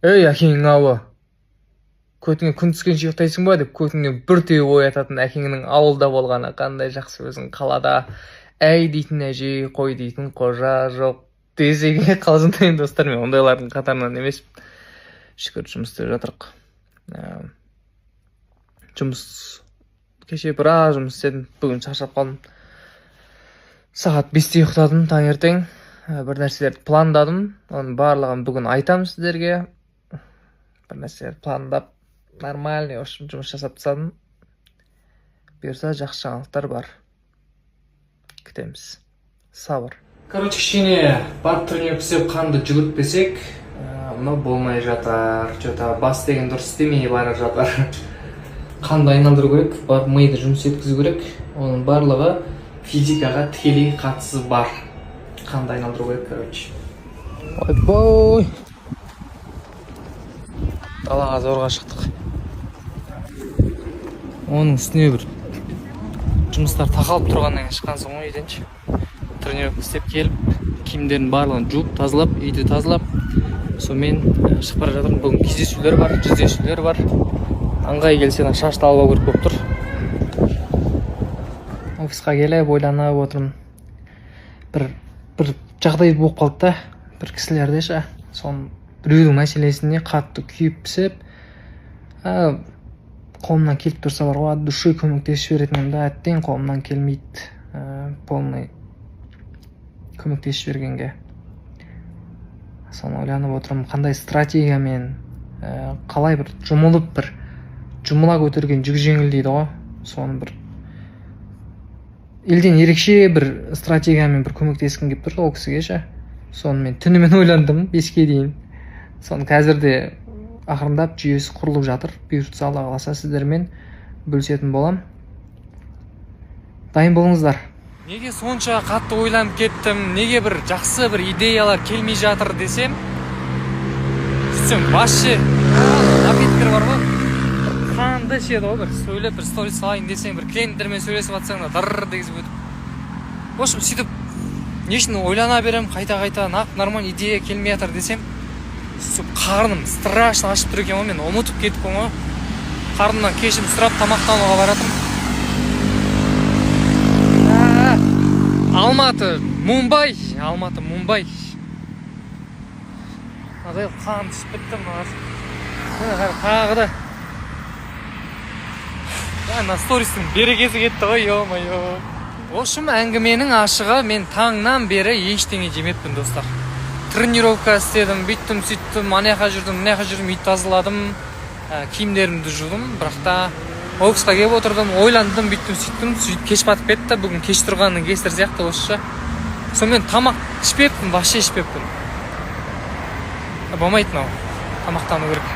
Ей, әкең ауы. Көтіңе күн түскенше ұйықтайсың ба деп көтіңе бір теуіп оятатын әкеңнің ауылда болғаны қандай жақсы, өзің қалада әй дейтін әже, қой дейтін қожа жоқ десеге қалжыңдаймын достар. Мен ондайлардың қатарынан емеспін. Шүкір, жұмыс істеп жатырмық. Жұмыс кеше біраз жұмыс істедім. Бүгін шаршап қалдым. Сағат 5-те ұйықтадым таңертең. Бір нәрселерді пландадым. Оның барлығын бүгін айтамын сіздерге. Бір нәрселерді пландап, нормальный, в общем, жұмыс жасап тастадым. Бұйырса жақсы жаңалықтар бар. Күтеміз. Сабыр. Короче, кішкене бат тренировка істеп қанды жүгіртпесек, мынау болмай жатар. Что-то бас деген дұрыс істемей бара жатар. Қанды айналдыру керек, барып миды жұмыс еткізу керек. Оның барлығы физикаға тікелей қатысы бар. Қанды айналдыру керек, короче. Ой-бой. Далаға зорға шықтық. Оның үстіне бір жұмыстар тақалып тұрғаннан кейін шыққан соң үйденші. Тренировка істеп келіп, киімдерін барлығын жуып, тазалап, үйді тазалап, сонымен шығып бара жатырмын. Бүгін кездесулер бар, жүздесулер бар. Аңғай келсең шашты алып керек болып тұр. Офисқа келіп ойланып отырмын. Бір жағдай болып қалды да, бір кісілерде ше, соның біреудің мәселесіне қатты күйіп пісіп, қолымнан келіп тұрса бар ғой, от души көмектесіп жіберетінмін да, әттең қолымнан келмейді полный көмектесіп жібергенге. Соны ойланып отырмын, қандай стратегиямен, қалай бір жұмыла көтерген жүк жеңіл дейді ғой, соны бір елден ерекше бір стратегиямен бір көмектескім келіп тұр ол кісіге ше. Соны мен түнімен ойландым 5-ке дейін. Соны қазірде ақырындап жүйесі құрылып жатыр. Бұйыртса Алла қаласа сіздермен бөлісетін болам. Дайын болыңыздар. Неге сонша қатты ойланып кеттім? Неге бір жақсы бір идеялар келмей жатыр десем? Вообще напиткер бар ғой. Қанды ішеді ғой, бір сөйлеп, бір сторис салайын десең, бір клиенттермен сөйлесіп жатсаң да дырр дегізіп өтіп. В общем, сөйтіп не үшін ойлана берем, қайта нормаль идея келмей жатыр десем, қарным страшно ашып тұр екен ғой, мен ұмытып кетіп ғой. Қарнымнан кешірім сұрап тамақтануға баратырмын. Алматы, Мумбай. Адай қан түсіп біттім тағы да. Ана стористің берекесі кетті ғой, ё-моё. В общем, әңгіменің ашығы, мен таңнан бері ештеңе жемеппін, достар. Тренировка істедім, бүйттім, сөйттім, анаяқа жүрдім, үйді тазаладым, киімдерімді жудым, бірақ та офисқа келіп отырдым, ойландым, бүйттім, сөйттім, кеш батып кетті, бүгін кеш тұрғанның кесір сияқты осыша. Сонымен тамақ ішпеппін, вообще ішпеппін. Болмайды мынау, тамақтану керек.